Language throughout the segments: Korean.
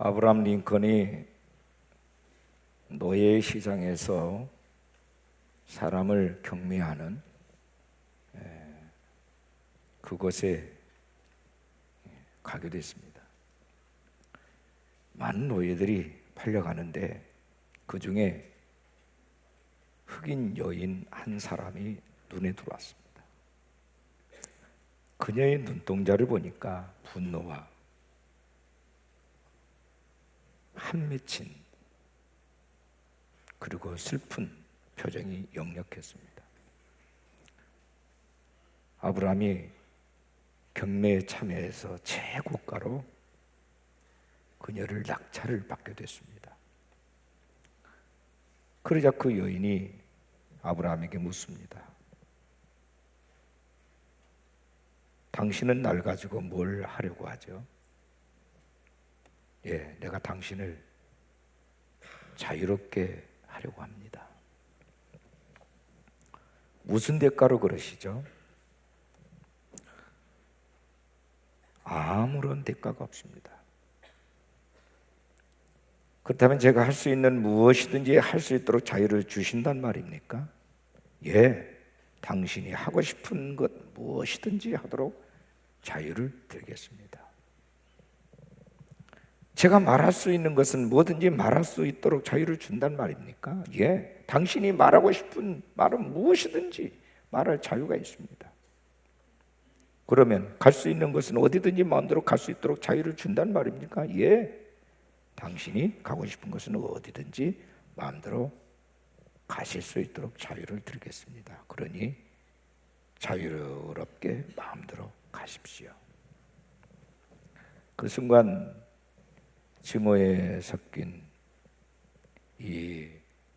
아브라함 링컨이 노예 시장에서 사람을 경매하는 그곳에 가게 됐습니다. 많은 노예들이 팔려가는데 그 중에 흑인 여인 한 사람이 눈에 들어왔습니다. 그녀의 눈동자를 보니까 분노와 한맺힌 그리고 슬픈 표정이 역력했습니다. 아브라함이 경매에 참여해서 최고가로 그녀를 낙찰을 받게 됐습니다. 그러자 그 여인이 아브라함에게 묻습니다. 당신은 날 가지고 뭘 하려고 하죠? 예, 내가 당신을 자유롭게 하려고 합니다. 무슨 대가로 그러시죠? 아무런 대가가 없습니다. 그렇다면 제가 할 수 있는 무엇이든지 할 수 있도록 자유를 주신단 말입니까? 예, 당신이 하고 싶은 것 무엇이든지 하도록 자유를 드리겠습니다. 제가 말할 수 있는 것은 뭐든지 말할 수 있도록 자유를 준단 말입니까? 예, 당신이 말하고 싶은 말은 무엇이든지 말할 자유가 있습니다. 그러면 갈 수 있는 것은 어디든지 마음대로 갈 수 있도록 자유를 준단 말입니까? 예, 당신이 가고 싶은 것은 어디든지 마음대로 가실 수 있도록 자유를 드리겠습니다. 그러니 자유롭게 마음대로 가십시오. 그 순간 증오에 섞인 이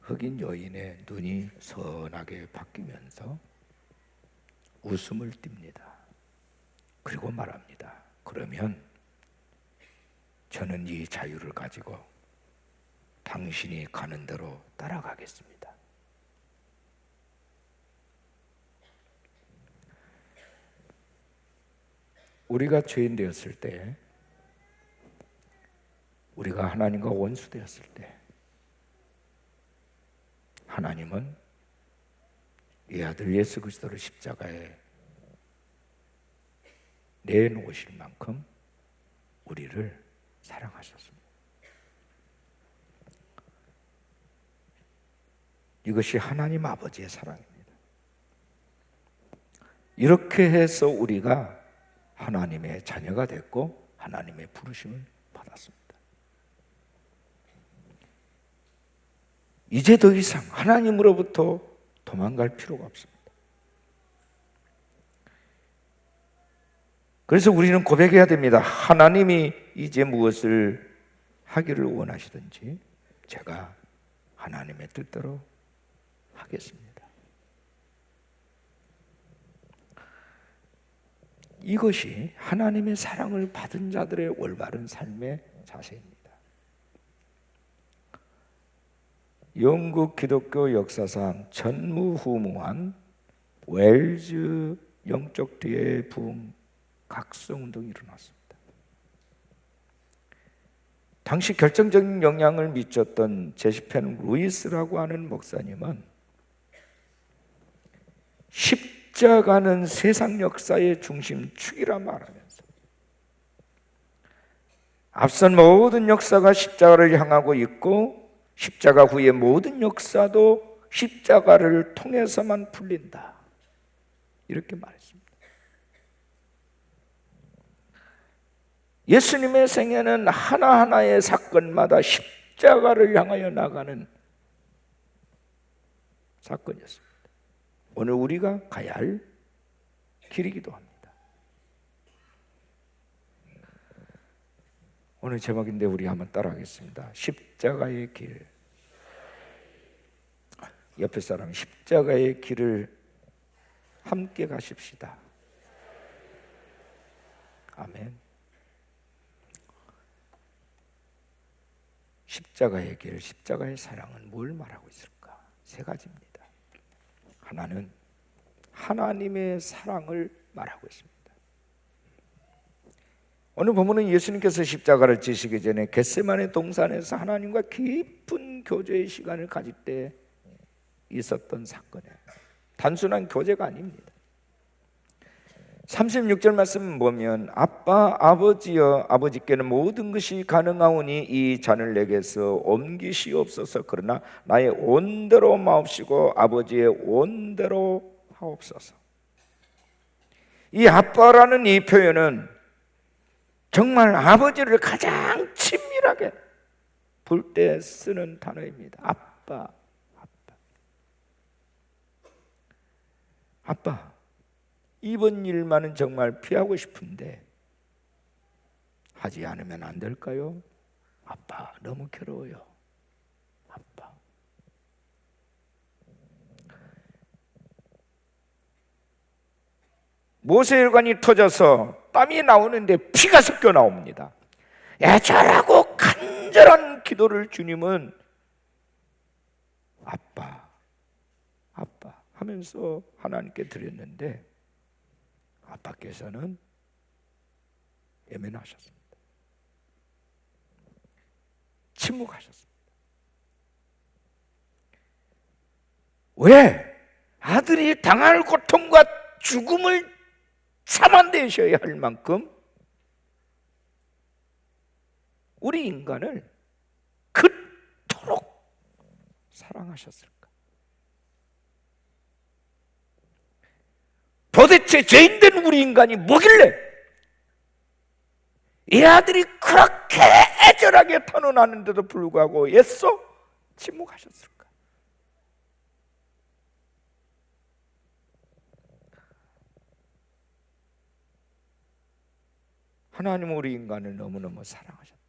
흑인 여인의 눈이 선하게 바뀌면서 웃음을 띱니다. 그리고 말합니다. 그러면 저는 이 자유를 가지고 당신이 가는 대로 따라가겠습니다. 우리가 죄인 되었을 때, 우리가 하나님과 원수 되었을 때, 하나님은 이 아들 예수 그리스도를 십자가에 내놓으실 만큼 우리를 사랑하셨습니다. 이것이 하나님 아버지의 사랑입니다. 이렇게 해서 우리가 하나님의 자녀가 됐고 하나님의 부르심을 받았습니다. 이제 더 이상 하나님으로부터 도망갈 필요가 없습니다. 그래서 우리는 고백해야 됩니다. 하나님이 이제 무엇을 하기를 원하시든지 제가 하나님의 뜻대로 하겠습니다. 이것이 하나님의 사랑을 받은 자들의 올바른 삶의 자세입니다. 영국 기독교 역사상 전무후무한 웰즈 영적 대부흥 각성운동이 일어났습니다. 당시 결정적인 영향을 미쳤던 제시펜 루이스라고 하는 목사님은 십자가는 세상 역사의 중심축이라 말하면서 앞선 모든 역사가 십자가를 향하고 있고 십자가 후의 모든 역사도 십자가를 통해서만 풀린다, 이렇게 말했습니다. 예수님의 생애는 하나하나의 사건마다 십자가를 향하여 나가는 사건이었습니다. 오늘 우리가 가야 할 길이기도 합니다. 오늘 제목인데 우리 한번 따라하겠습니다. 십자가의 길. 옆에 사람 십자가의 길을 함께 가십시다. 아멘. 십자가의 길, 십자가의 사랑은 뭘 말하고 있을까? 세 가지입니다. 하나는 하나님의 사랑을 말하고 있습니다. 오늘 보면은 예수님께서 십자가를 지시기 전에 겟세마네 동산에서 하나님과 깊은 교제의 시간을 가질 때 있었던 사건이에요. 단순한 교제가 아닙니다. 36절 말씀 보면 아빠 아버지여 아버지께는 모든 것이 가능하오니 이 잔을 내게서 옮기시옵소서. 그러나 나의 온대로 마옵시고 아버지의 온대로 하옵소서. 이 아빠라는 이 표현은 정말 아버지를 가장 친밀하게 볼 때 쓰는 단어입니다. 아빠, 아빠, 아빠. 이번 일만은 정말 피하고 싶은데 하지 않으면 안 될까요? 아빠, 너무 괴로워요. 아빠. 모세혈관이 터져서 땀이 나오는데 피가 섞여 나옵니다. 애절하고 간절한 기도를 주님은 아빠, 아빠 하면서 하나님께 드렸는데 아빠께서는 예민하셨습니다. 침묵하셨습니다. 왜? 아들이 당할 고통과 죽음을 참아내셔야 할 만큼 우리 인간을 그토록 사랑하셨을까? 도대체 죄인된 우리 인간이 뭐길래 이 아들이 그렇게 애절하게 탄원하는데도 불구하고 애써 침묵하셨을까? 하나님은 우리 인간을 너무너무 사랑하셨다는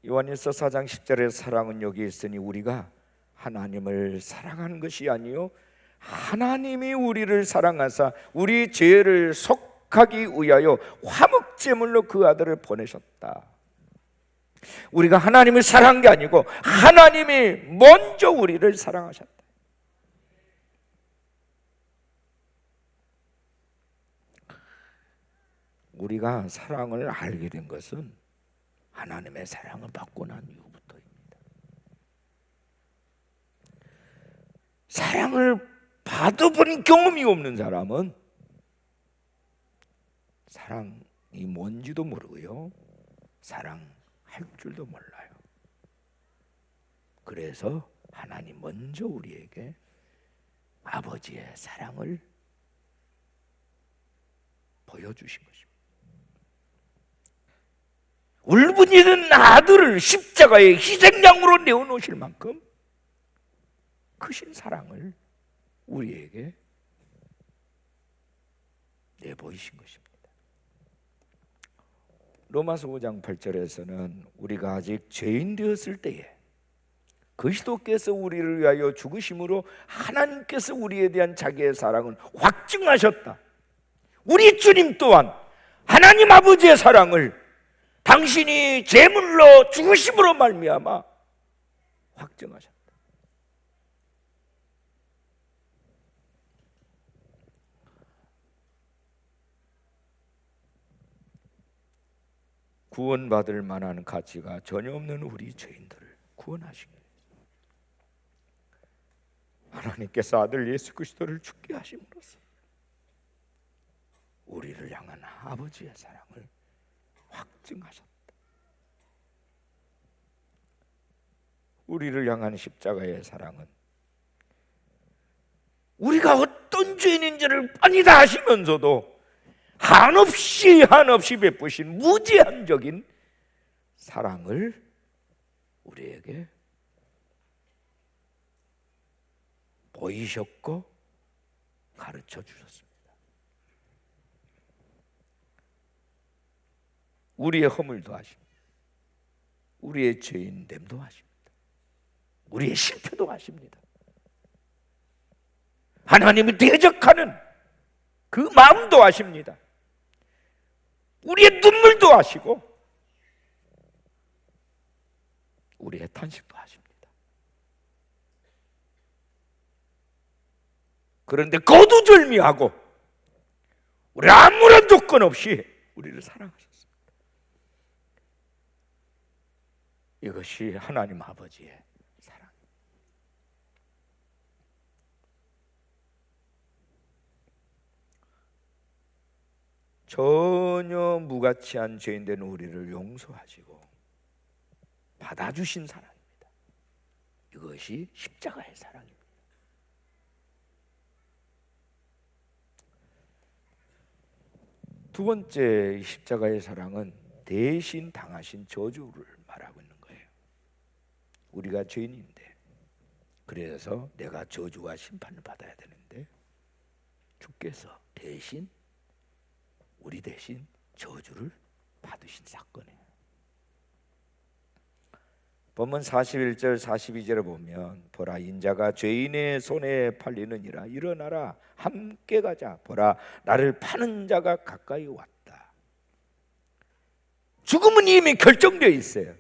거예요. 요한일서 4장 10절의 사랑은 여기 있으니 우리가 하나님을 사랑하는 것이 아니요 하나님이 우리를 사랑하사 우리 죄를 속하기 위하여 화목제물로 그 아들을 보내셨다. 우리가 하나님을 사랑한 게 아니고 하나님이 먼저 우리를 사랑하셨다. 우리가 사랑을 알게 된 것은 하나님의 사랑을 받고 난 이후부터입니다. 사랑을 받아본 경험이 없는 사람은 사랑이 뭔지도 모르고요, 사랑할 줄도 몰라요. 그래서 하나님 먼저 우리에게 아버지의 사랑을 보여주신 것입니다. 울분이는 아들을 십자가에 희생양으로 내어놓으실 만큼 크신 사랑을 우리에게 내보이신 것입니다. 로마서 5장 8절에서는 우리가 아직 죄인 되었을 때에 그리스도께서 우리를 위하여 죽으심으로 하나님께서 우리에 대한 자기의 사랑을 확증하셨다. 우리 주님 또한 하나님 아버지의 사랑을 당신이 제물로 죽으심으로 말미암아 확증하셨다. 구원받을 만한 가치가 전혀 없는 우리 죄인들을 구원하신 거예요. 하나님께서 아들 예수 그리스도를 죽게 하심으로써 우리를 향한 아버지의 사랑을 확증하셨다. 우리를 향한 십자가의 사랑은 우리가 어떤 죄인인지를 뻔히 다 아시면서도 한없이 베푸신 무제한적인 사랑을 우리에게 보이셨고 가르쳐 주셨습니다. 우리의 허물도 아십니다. 우리의 죄인됨도 아십니다. 우리의 실패도 아십니다. 하나님을 대적하는 그 마음도 아십니다. 우리의 눈물도 아시고 우리의 탄식도 아십니다. 그런데 거두절미하고 우리 아무런 조건 없이 우리를 사랑하셨습니다. 이것이 하나님 아버지의 사랑. 전혀 무가치한 죄인된 우리를 용서하시고 받아주신 사랑입니다. 이것이 십자가의 사랑입니다. 두 번째 십자가의 사랑은 대신 당하신 저주를 말하고 있는 거예요. 우리가 죄인인데, 그래서 내가 저주와 심판을 받아야 되는데 주께서 대신 우리 대신 저주를 받으신 사건이에요. 본문 41절 42절에 보면 보라 인자가 죄인의 손에 팔리느니라 일어나라 함께 가자 보라 나를 파는 자가 가까이 왔다. 죽음은 이미 결정되어 있어요.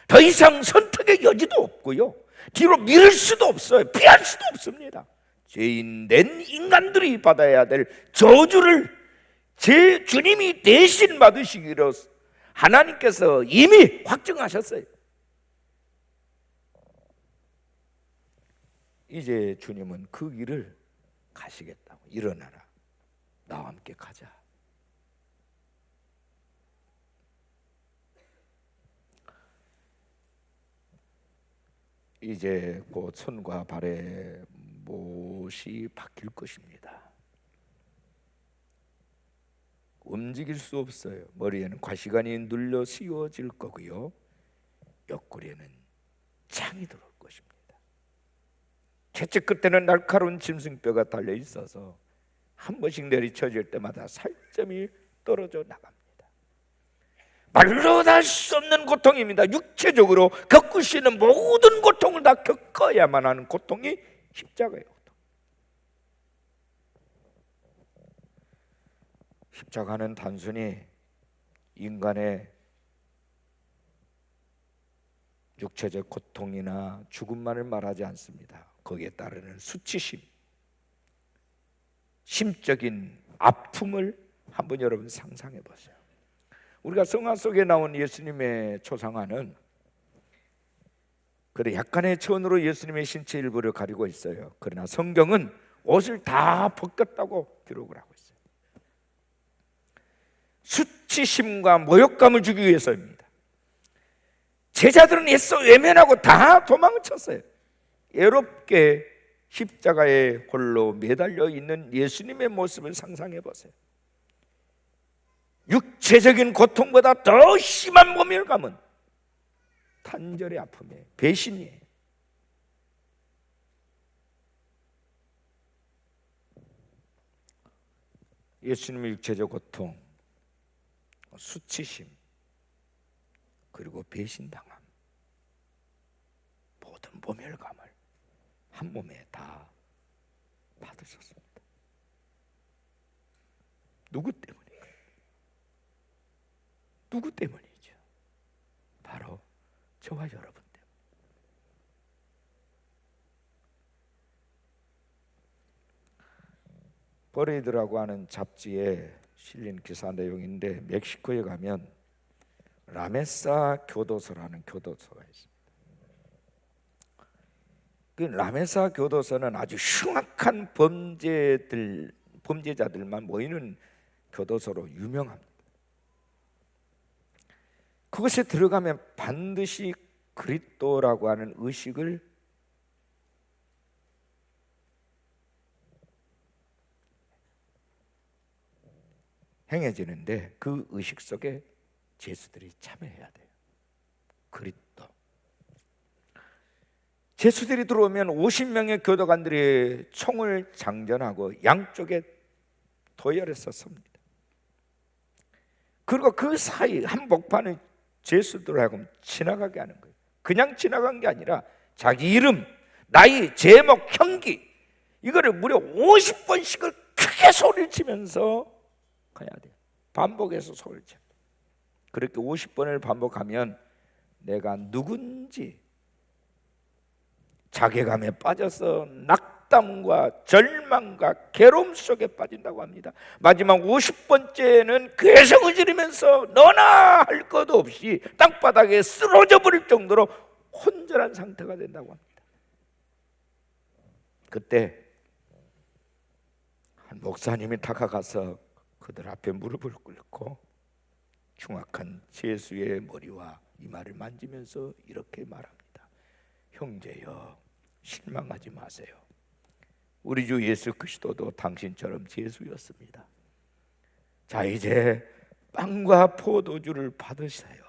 더 이상 선택의 여지도 없고요, 뒤로 미룰 수도 없어요. 피할 수도 없습니다. 죄인된 인간들이 받아야 될 저주를 제 주님이 대신 받으시기로 하나님께서 이미 확정하셨어요. 이제 주님은 그 길을 가시겠다고. 일어나라 나와 함께 가자. 이제 곧 손과 발에 못이 박힐 것입니다. 움직일 수 없어요. 머리에는 과시관이 눌려 씌워질 거고요, 옆구리에는 창이 들어올 것입니다. 채찍 끝에는 날카로운 짐승뼈가 달려 있어서 한 번씩 내리쳐질 때마다 살점이 떨어져 나갑니다. 말로 다 할 수 없는 고통입니다. 육체적으로 겪을 수 있는 모든 고통을 다 겪어야만 하는 고통이 십자가의 고통. 십자가는 단순히 인간의 육체적 고통이나 죽음만을 말하지 않습니다. 거기에 따르는 수치심, 심적인 아픔을 한번 여러분 상상해 보세요. 우리가 성화 속에 나온 예수님의 초상화는 그래 약간의 천으로 예수님의 신체 일부를 가리고 있어요. 그러나 성경은 옷을 다 벗겼다고 기록을 하고 있어요. 수치심과 모욕감을 주기 위해서입니다. 제자들은 애써 외면하고 다 도망쳤어요. 애롭게 십자가에 홀로 매달려 있는 예수님의 모습을 상상해 보세요. 육체적인 고통보다 더 심한 모멸감은 탄절의 아픔이에요. 배신이에요. 예수님의 육체적 고통, 수치심, 그리고 배신당함, 모든 모멸감을 한 몸에 다 받으셨습니다. 누구 때문일까요? 누구 때문이죠? 바로 저와 여러분 때문에. 버레이드라고 하는 잡지에 실린 기사 내용인데, 멕시코에 가면 라메사 교도소라는 교도소가 있습니다. 그 라메사 교도소는 아주 흉악한 범죄자들만 모이는 교도소로 유명합니다. 그것에 들어가면 반드시 그리스도라고 하는 의식을 행해지는데 그 의식 속에 죄수들이 참여해야 돼요. 그리스도. 죄수들이 들어오면 50명의 교도관들이 총을 장전하고 양쪽에 도열해서 섭니다. 그리고 그 사이 한복판의 죄수들하고 지나가게 하는 거예요. 그냥 지나간 게 아니라 자기 이름, 나이, 제목, 형기 이거를 무려 50번씩을 크게 소리를 치면서 가야 돼요. 반복해서 소리를 쳐요. 그렇게 50번을 반복하면 내가 누군지 자괴감에 빠져서 낙담과 절망과 괴로움 속에 빠진다고 합니다. 마지막 50번째는 계속 으지르면서 너나 할 것 없이 땅바닥에 쓰러져 버릴 정도로 혼절한 상태가 된다고 합니다. 그때 한 목사님이 다가가서 그들 앞에 무릎을 꿇고 흉악한 제수의 머리와 이마를 만지면서 이렇게 말합니다. 형제여, 실망하지 마세요. 우리 주 예수 그리스도도 당신처럼 제수였습니다. 자, 이제 빵과 포도주를 받으세요.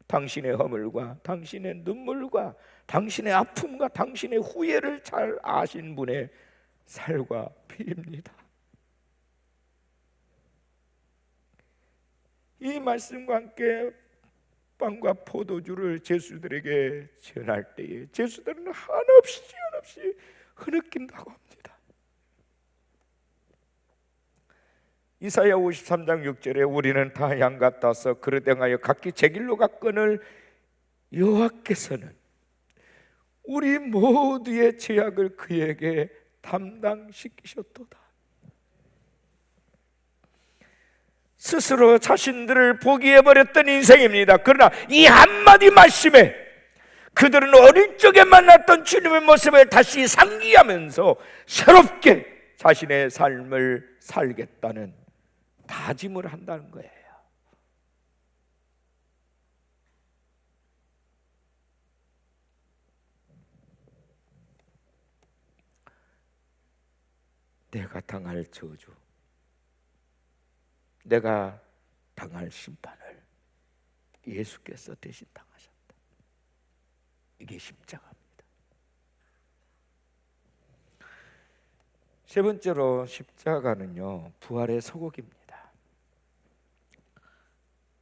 당신의 허물과 당신의 눈물과 당신의 아픔과 당신의 후회를 잘 아신 분의 살과 피입니다. 이 말씀과 함께 빵과 포도주를 제수들에게 전할 때에 제수들은 한없이 흐느낀다고 합니다. 이사야 53장 6절에 우리는 다 양 같아서 그릇 행하여 각기 제 길로 갔거늘 여호와께서는 우리 모두의 죄악을 그에게 담당시키셨도다. 스스로 자신들을 포기해버렸던 인생입니다. 그러나 이 한마디 말씀에 그들은 어릴 적에 만났던 주님의 모습을 다시 상기하면서 새롭게 자신의 삶을 살겠다는 다짐을 한다는 거예요. 내가 당할 저주, 내가 당할 심판을 예수께서 대신 당하셨다. 이게 십자가입니다. 세 번째로 십자가는요, 부활의 서곡입니다.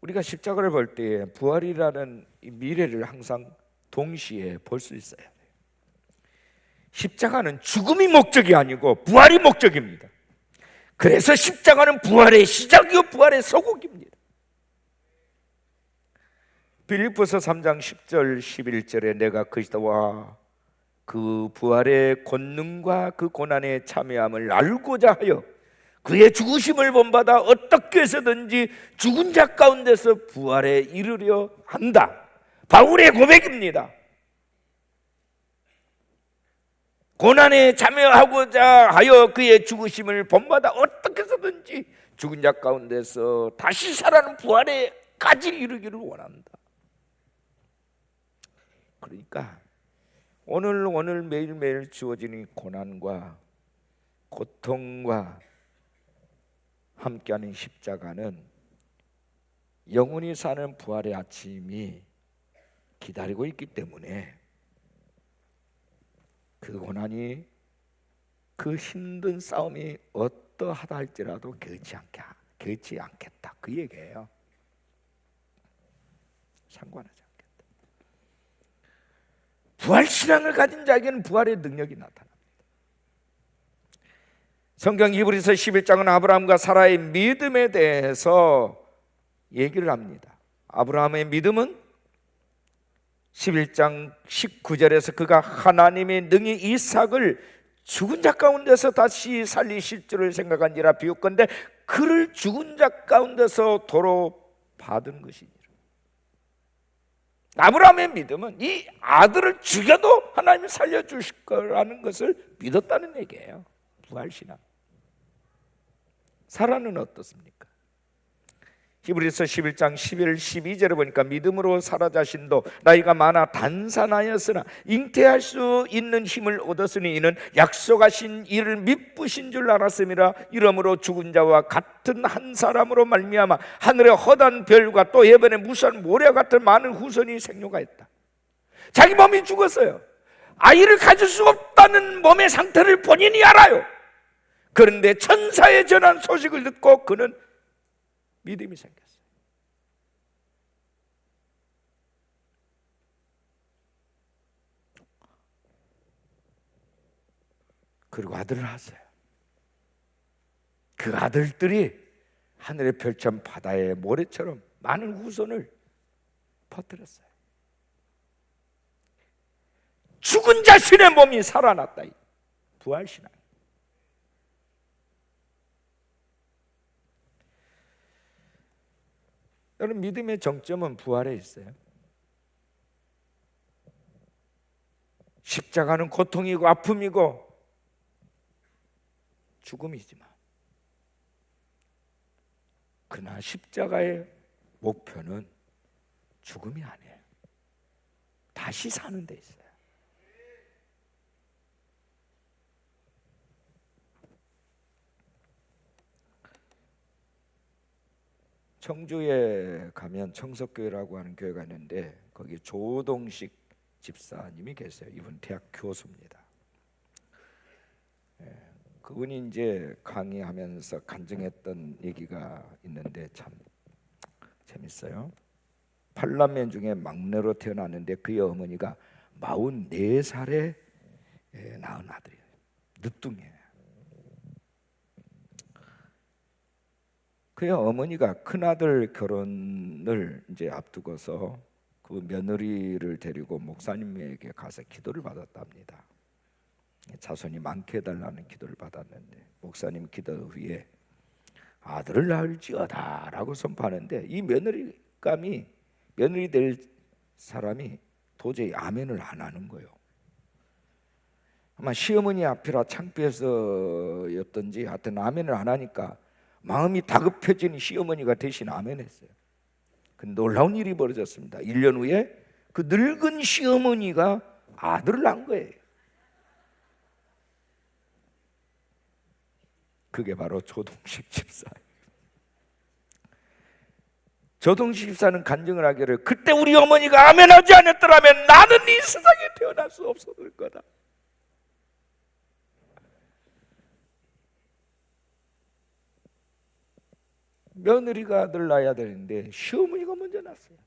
우리가 십자가를 볼 때 부활이라는 이 미래를 항상 동시에 볼 수 있어야 돼요. 십자가는 죽음이 목적이 아니고 부활이 목적입니다. 그래서 십자가는 부활의 시작이요 부활의 서곡입니다. 빌립보서 3장 10절 11절에 내가 그리스도와 그 부활의 권능과 그 고난의 참여함을 알고자 하여 그의 죽으심을 본받아 어떻게 해서든지 죽은 자 가운데서 부활에 이르려 한다. 바울의 고백입니다. 고난에 참여하고자 하여 그의 죽으심을 본받아 어떻게 해서든지 죽은 자 가운데서 다시 살아나는 부활에까지 이르기를 원한다. 그러니까 오늘 매일매일 주어지는 고난과 고통과 함께하는 십자가는 영원히 사는 부활의 아침이 기다리고 있기 때문에 그 고난이 그 힘든 싸움이 어떠하다 할지라도 결치 않겠다 그 얘기예요. 상관하지 않겠다. 부활신앙을 가진 자에게는 부활의 능력이 나타납니다. 성경 히브리서 11장은 아브라함과 사라의 믿음에 대해서 얘기를 합니다. 아브라함의 믿음은 11장 19절에서 그가 하나님의 능히 이삭을 죽은 자 가운데서 다시 살리실 줄을 생각한지라 비웃건대 그를 죽은 자 가운데서 도로 받은 것이니라. 아브라함의 믿음은 이 아들을 죽여도 하나님이 살려주실 거라는 것을 믿었다는 얘기예요. 부활신앙. 사라는 어떻습니까? 히브리서 11장 11, 12절에 보니까 믿음으로 사라 자신도 나이가 많아 단산하였으나 잉태할 수 있는 힘을 얻었으니 이는 약속하신 이를 미쁘신 줄 알았음이라. 이러므로 죽은 자와 같은 한 사람으로 말미암아 하늘의 허다한 별과 또 해변의 무수한 모래 같은 많은 후손이 생육하였다. 자기 몸이 죽었어요. 아이를 가질 수 없다는 몸의 상태를 본인이 알아요. 그런데 천사의 전한 소식을 듣고 그는 믿음이 생겼어요. 그리고 아들을 낳았어요. 그 아들들이 하늘의 별처럼 바다의 모래처럼 많은 후손을 퍼뜨렸어요. 죽은 자신의 몸이 살아났다. 부활신앙. 여러분, 믿음의 정점은 부활에 있어요. 십자가는 고통이고 아픔이고 죽음이지만, 그러나 십자가의 목표는 죽음이 아니에요. 다시 사는 데 있어요. 청주에 가면 청석교회라고 하는 교회가 있는데 거기 조동식 집사님이 계세요. 이분 대학 교수입니다. 그분이 이제 강의하면서 간증했던 얘기가 있는데 참 재밌어요. 8남매 중에 막내로 태어났는데 그의 어머니가 44살에 낳은 아들이에요. 늦둥이에요. 그의 어머니가 큰아들 결혼을 이제 앞두고서 그 며느리를 데리고 목사님에게 가서 기도를 받았답니다. 자손이 많게 해달라는 기도를 받았는데, 목사님 기도 후에 아들을 낳을지어다 라고 선포하는데, 이 며느리 될 사람이 도저히 아멘을 안 하는 거예요. 아마 시어머니 앞이라 창피해서였던지 하여튼 아멘을 안 하니까 마음이 다급해진 시어머니가 대신 아멘했어요. 그 놀라운 일이 벌어졌습니다. 1년 후에 그 늙은 시어머니가 아들을 낳은 거예요. 그게 바로 조동식 집사예요. 조동식 집사는 간증을 하기를, 그때 우리 어머니가 아멘하지 않았더라면 나는 이 세상에 태어날 수 없었을 거다. 며느리가 아들 낳아야 되는데 시어머니가 먼저 낳았어요.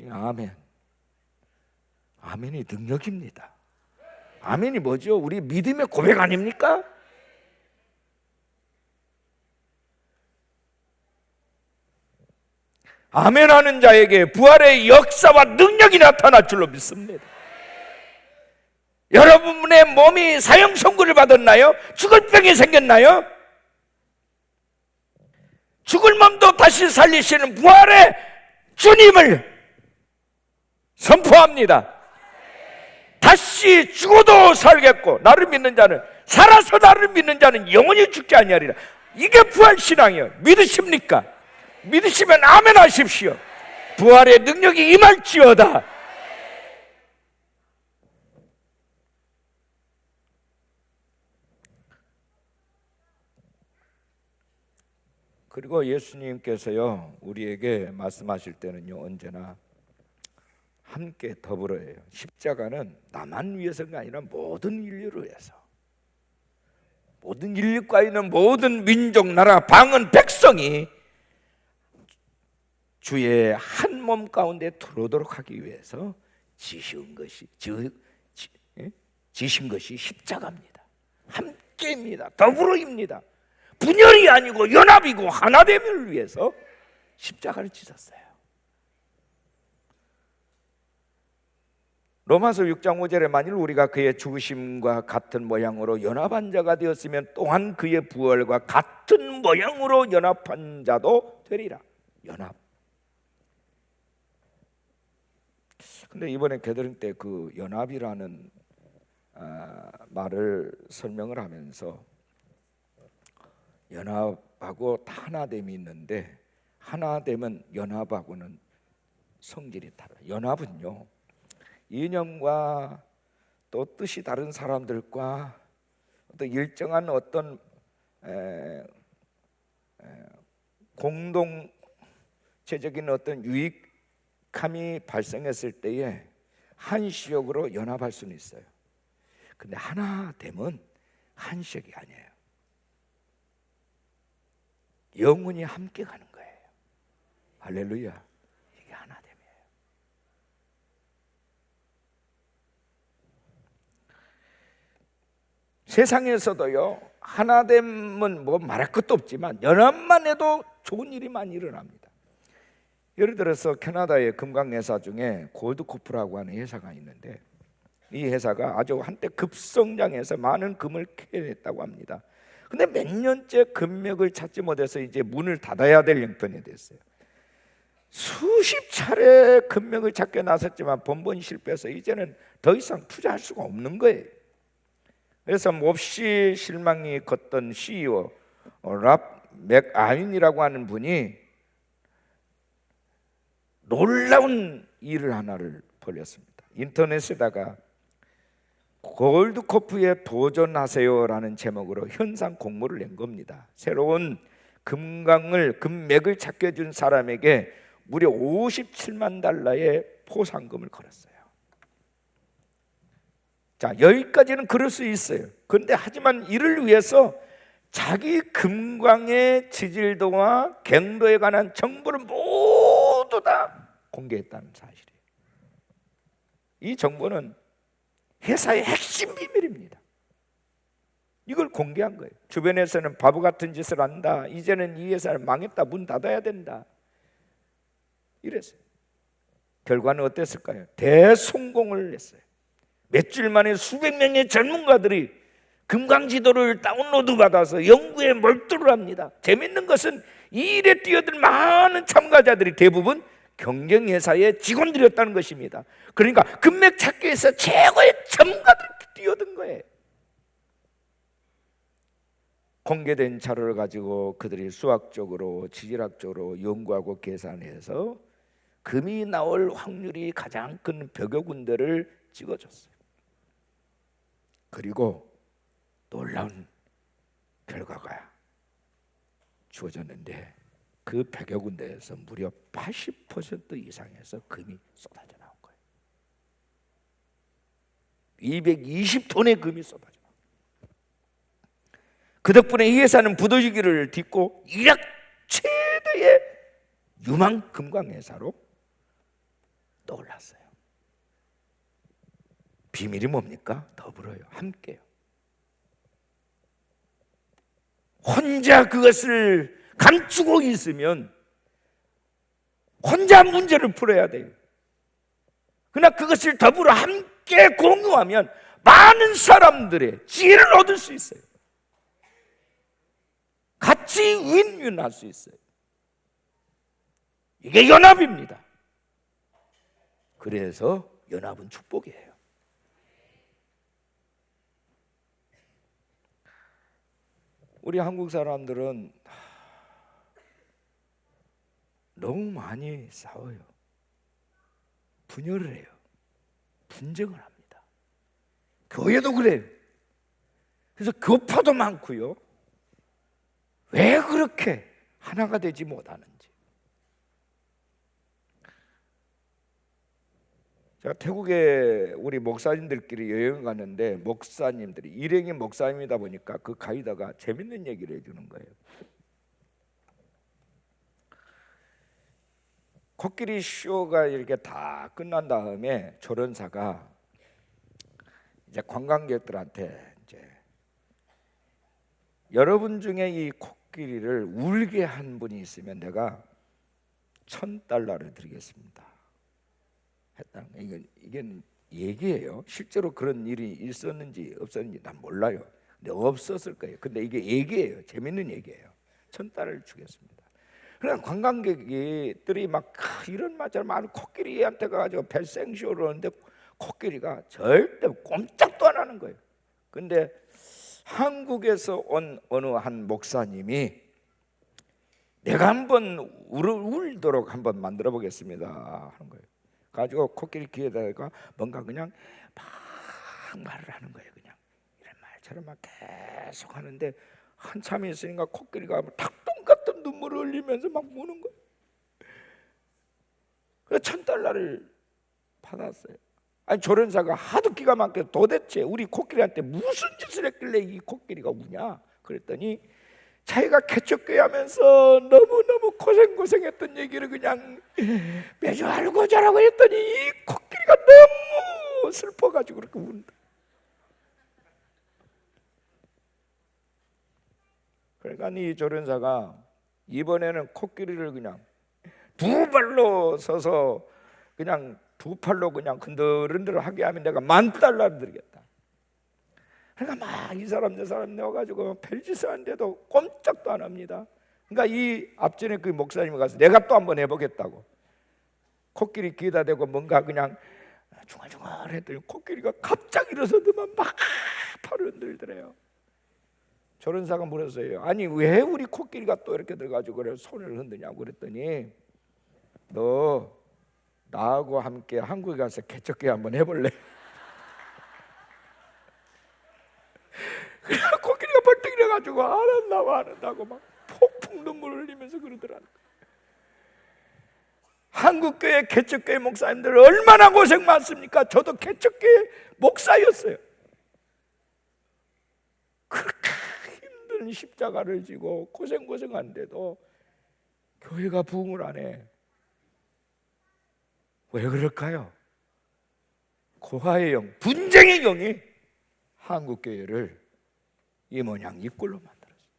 아멘. 아멘이 능력입니다. 아멘이 뭐죠? 우리 믿음의 고백 아닙니까? 아멘하는 자에게 부활의 역사와 능력이 나타날 줄로 믿습니다. 여러분의 몸이 사형 선고를 받았나요? 죽을 병이 생겼나요? 죽을 몸도 다시 살리시는 부활의 주님을 선포합니다. 다시 죽어도 살겠고 나를 믿는 자는, 살아서 나를 믿는 자는 영원히 죽지 아니하리라. 이게 부활신앙이에요. 믿으십니까? 믿으시면 아멘 하십시오. 부활의 능력이 임할지어다. 그리고 예수님께서요, 우리에게 말씀하실 때는요, 언제나 함께 더불어 해요. 십자가는 나만 위해서가 아니라 모든 인류를 위해서, 모든 인류가 있는 모든 민족, 나라, 방언, 백성이 주의 한 몸 가운데 들어오도록 하기 위해서 지신 것이 십자가입니다. 함께입니다. 더불어입니다. 분열이 아니고 연합이고 하나됨을 위해서 십자가를 지셨어요. 로마서 6장 5절에 만일 우리가 그의 죽으심과 같은 모양으로 연합한 자가 되었으면 또한 그의 부활과 같은 모양으로 연합한 자도 되리라. 연합. 근데 이번에 게드링 때 그 연합이라는 말을 설명을 하면서, 연합하고 하나됨이 있는데, 하나됨은 연합하고는 성질이 달라요. 연합은요, 이념과 또 뜻이 다른 사람들과 어떤 일정한 어떤 공동체적인 어떤 유익함이 발생했을 때에 한시적으로 연합할 수는 있어요. 근데 하나됨은 한시적이 아니에요. 영원히 함께 가는 거예요. 할렐루야. 이게 하나됨이에요. 세상에서도요, 하나됨은 뭐 말할 것도 없지만 연합만 해도 좋은 일이 많이 일어납니다. 예를 들어서 캐나다의 금강회사 중에 골드코프라고 하는 회사가 있는데, 이 회사가 아주 한때 급성장해서 많은 금을 캐냈다고 합니다. 근데 몇 년째 금맥을 찾지 못해서 이제 문을 닫아야 될 형편이 됐어요. 수십 차례 금맥을 찾게 나섰지만 번번이 실패해서 이제는 더 이상 투자할 수가 없는 거예요. 그래서 몹시 실망이 컸던 CEO 랍 맥아인이라고 하는 분이 놀라운 일을 하나를 벌였습니다. 인터넷에다가 골드코프에 도전하세요라는 제목으로 현상 공모를 낸 겁니다. 새로운 금맥을 찾게 해준 사람에게 무려 57만 달러의 포상금을 걸었어요. 자, 여기까지는 그럴 수 있어요. 그런데 하지만 이를 위해서 자기 금광의 지질도와 경도에 관한 정보를 모두 다 공개했다는 사실이에요. 이 정보는 회사의 핵심 비밀입니다. 이걸 공개한 거예요. 주변에서는 바보 같은 짓을 한다, 이제는 이 회사는 망했다, 문 닫아야 된다, 이랬어요. 결과는 어땠을까요? 대성공을 했어요. 몇 주 만에 수백 명의 전문가들이 금강지도를 다운로드 받아서 연구에 몰두를 합니다. 재밌는 것은 이 일에 뛰어든 많은 참가자들이 대부분 경쟁회사의 직원들이었다는 것입니다. 그러니까 금맥 찾기 위해서 최고의 전문가들이 뛰어든 거예요. 공개된 자료를 가지고 그들이 수학적으로 지질학적으로 연구하고 계산해서 금이 나올 확률이 가장 큰 벽여 군데를 찍어줬어요. 그리고 놀라운 결과가 주어졌는데 그 100여 군데에서 무려 80% 이상에서 금이 쏟아져 나온 거예요. 220톤의 금이 쏟아져 나온 거예요. 그 덕분에 이 회사는 부도지기를 딛고 이rak 최대의 유망 금광회사로 떠올랐어요. 비밀이 뭡니까? 더불어요. 함께요. 혼자 그것을 감추고 있으면 혼자 문제를 풀어야 돼요. 그러나 그것을 더불어 함께 공유하면 많은 사람들의 지혜를 얻을 수 있어요. 같이 윈윈할 수 있어요. 이게 연합입니다. 그래서 연합은 축복이에요. 우리 한국 사람들은 너무 많이 싸워요. 분열을 해요. 분쟁을 합니다. 교회도 그래요. 그래서 교파도 많고요. 왜 그렇게 하나가 되지 못하는지. 제가 태국에 우리 목사님들끼리 여행 갔는데 목사님들이 일행의 목사님이다 보니까 그 가이드가 재밌는 얘기를 해주는 거예요. 코끼리 쇼가 이렇게 다 끝난 다음에 조련사가 이제 관광객들한테 이제 여러분 중에 이 코끼리를 울게 한 분이 있으면 내가 $1,000를 드리겠습니다 했다. 이게 얘기예요. 실제로 그런 일이 있었는지 없었는지 난 몰라요. 근데 없었을 거예요. 근데 이게 얘기예요. 재밌는 얘기예요. $1,000를 주겠습니다. 그러니까 관광객들이 막 이런 말처럼 많은 코끼리한테 가가지고 벨생쇼를 하는데 코끼리가 절대 꼼짝도 안 하는 거예요. 근데 한국에서 온 어느 한 목사님이 내가 한번 울도록 한번 만들어 보겠습니다 하는 거예요. 가지고 코끼리 귀에다가 뭔가 그냥 막 말을 하는 거예요. 그냥 이런 말처럼 막 계속 하는데 한참 있으니까 코끼리가 닭똥 같은 눈물을 흘리면서 막 우는 거예요. 그래서 $1,000를 받았어요. 아니 조련사가 하도 기가 막혀 도대체 우리 코끼리한테 무슨 짓을 했길래 이 코끼리가 우냐 그랬더니 자기가 개척교회하면서 너무너무 고생했던 얘기를 그냥 매주 알고 자라고 했더니 이 코끼리가 너무 슬퍼가지고 그렇게 운다. 그러니까 이 조련사가 이번에는 코끼리를 그냥 두 발로 서서 그냥 두 팔로 그냥 흔들흔들하게 하면 내가 $10,000 드리겠다. 그러니까 막 이 사람 저 사람 내어가지고 별짓을 하는데도 꼼짝도 안 합니다. 그러니까 이 앞전에 그 목사님이 가서 내가 또 한번 해보겠다고 코끼리 귀에다 대고 뭔가 그냥 중얼중얼 했더니 코끼리가 갑자기 일어서더만 막 팔을 흔들더래요. 저런 사람 물었어요. 아니 왜 우리 코끼리가 또 이렇게 들어가지고 그래 손을 흔드냐고 그랬더니 너 나하고 함께 한국에 가서 개척기 한번 해볼래? 그래 코끼리가 벌떡 일어가지고 안 한다고 막 폭풍 눈물을 흘리면서 그러더라고요. 한국교회 개척교회 목사님들 얼마나 고생 많습니까? 저도 개척교회 목사였어요. 그렇게 힘든 십자가를 지고 고생한데도 교회가 부흥을 안 해. 왜 그럴까요? 고아의 영, 분쟁의 영이 한국교회를 이 모양 이 꼴로 만들었어요.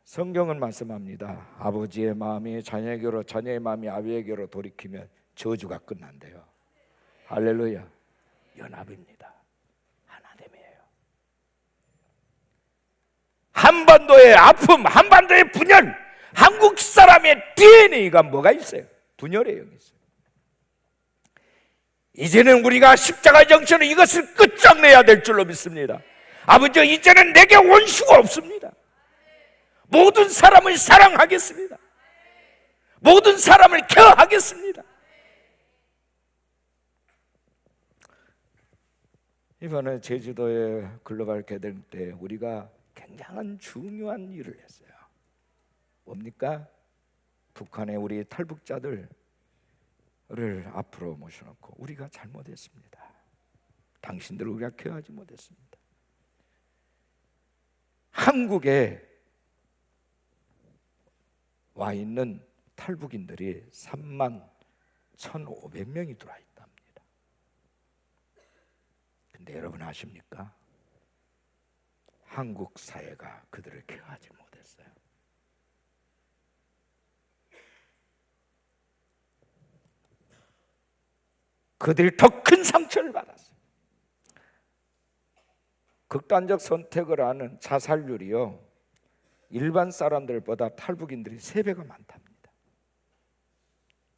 성경은 말씀합니다. 아버지의 마음이 자녀에게로, 자녀의 마음이 아버지에게로 돌이키면 저주가 끝난대요. 할렐루야. 연합입니다. 하나됨이에요. 한반도의 아픔, 한반도의 분열, 한국 사람의 DNA가 뭐가 있어요? 분열의 영이 있어요. 이제는 우리가 십자가 정신으로 이것을 끝장내야 될 줄로 믿습니다. 아버지, 이제는 내게 원수가 없습니다. 모든 사람을 사랑하겠습니다. 모든 사람을 케어하겠습니다. 이번에 제주도에 글로벌 개들 때 우리가 굉장한 중요한 일을 했어요. 뭡니까? 북한의 우리 탈북자들을 앞으로 모셔놓고 우리가 잘못했습니다. 당신들을 우리가 케어하지 못했습니다. 한국에 와 있는 탈북인들이 31,500명이 들어와 있답니다. 근데 여러분 아십니까? 한국 사회가 그들을 케어하지 못했어요. 그들이 더 큰 상처를 받았어요. 극단적 선택을 하는 자살률이요, 일반 사람들보다 탈북인들이 3배가 많답니다.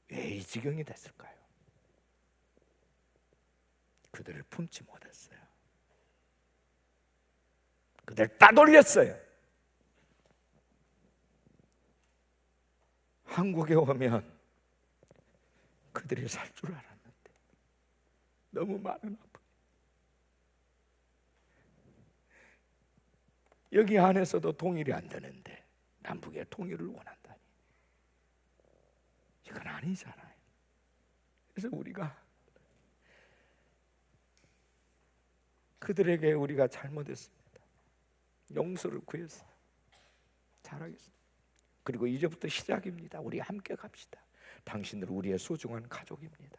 왜 이 지경이 됐을까요? 그들을 품지 못했어요. 그들 따돌렸어요. 한국에 오면 그들이 살 줄 알았는데 너무 많은 아픔. 여기 안에서도 통일이 안 되는데 남북의 통일을 원한다니, 이건 아니잖아요. 그래서 우리가 그들에게 우리가 잘못했습니다. 용서를 구했어요. 잘하겠습니다. 그리고 이제부터 시작입니다. 우리 함께 갑시다. 당신들 우리의 소중한 가족입니다.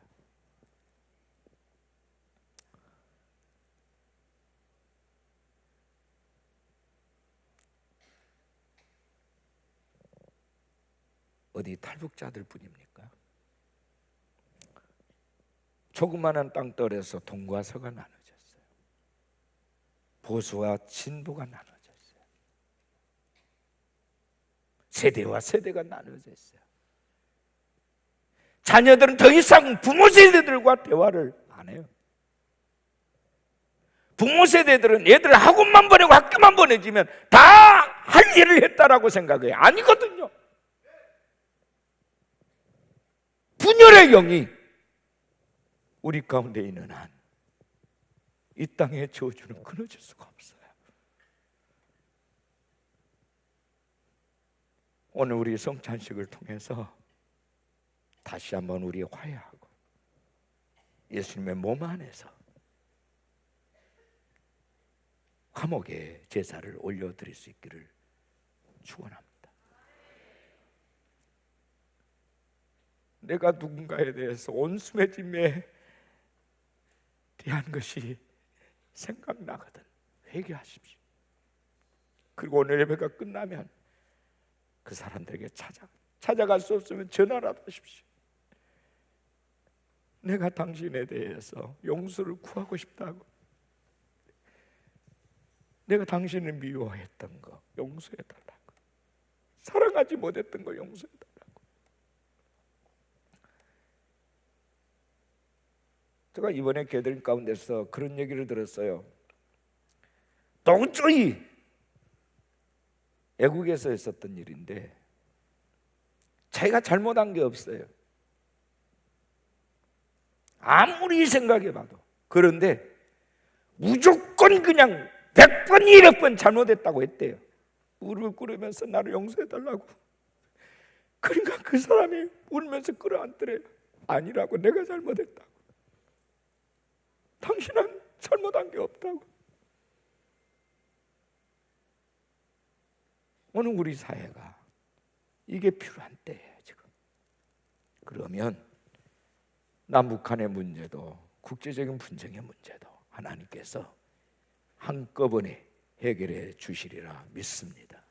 어디 탈북자들 뿐입니까? 조그마한 땅덩어리에서 동과 서가 나눠졌어요. 보수와 진보가 나눠졌어요. 세대와 세대가 나눠졌어요. 자녀들은 더 이상 부모 세대들과 대화를 안 해요. 부모 세대들은 애들 학원만 보내고 학교만 보내주면 다 할 일을 했다라고 생각해요. 아니거든요. 분열의 영이 우리 가운데 있는 한 이 땅의 저주는 끊어질 수가 없어요. 오늘 우리 성찬식을 통해서 다시 한번 우리 화해하고 예수님의 몸 안에서 화목의 제사를 올려드릴 수 있기를 축원합니다. 내가 누군가에 대해서 온수매짐에 대한 것이 생각나거든 회개하십시오. 그리고 오늘 예배가 끝나면 그 사람들에게 찾아갈 수 없으면 전화라도 하십시오. 내가 당신에 대해서 용서를 구하고 싶다고. 내가 당신을 미워했던 거 용서해달라고. 사랑하지 못했던 거 용서해달라고. 제가 이번에 개들 가운데서 그런 얘기를 들었어요. 도저히 애국에서 있었던 일인데 자기가 잘못한 게 없어요. 아무리 생각해봐도. 그런데 무조건 그냥 100번 200번 잘못했다고 했대요. 무릎을 꿇으면서 나를 용서해달라고. 그러니까 그 사람이 울면서 끌어안더래요. 아니라고, 내가 잘못했다고. 당신은 잘못한 게 없다고. 오늘 우리 사회가 이게 필요한 때예요 지금. 그러면 남북한의 문제도 국제적인 분쟁의 문제도 하나님께서 한꺼번에 해결해 주시리라 믿습니다.